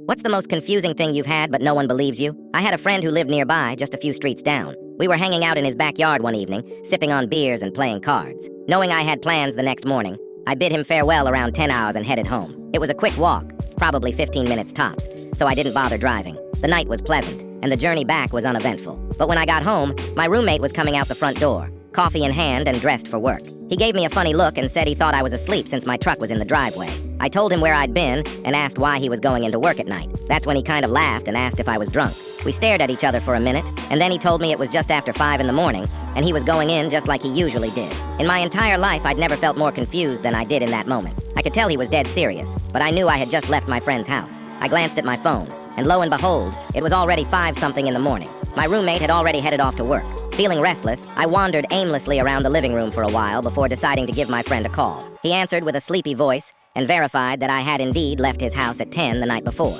What's the most confusing thing you've had but no one believes you? I had a friend who lived nearby, just a few streets down. We were hanging out in his backyard one evening, sipping on beers and playing cards. Knowing I had plans the next morning, I bid him farewell around 10 hours and headed home. It was a quick walk, probably 15 minutes tops, so I didn't bother driving. The night was pleasant, and the journey back was uneventful. But when I got home, my roommate was coming out the front door, coffee in hand and dressed for work. He gave me a funny look and said he thought I was asleep since my truck was in the driveway. I told him where I'd been and asked why he was going into work at night. That's when he kind of laughed and asked if I was drunk. We stared at each other for a minute, and then he told me it was just after 5 in the morning, and he was going in just like he usually did. In my entire life, I'd never felt more confused than I did in that moment. I could tell he was dead serious, but I knew I had just left my friend's house. I glanced at my phone, and lo and behold, it was already 5-something in the morning. My roommate had already headed off to work. Feeling restless, I wandered aimlessly around the living room for a while before deciding to give my friend a call. He answered with a sleepy voice and verified that I had indeed left his house at 10 the night before.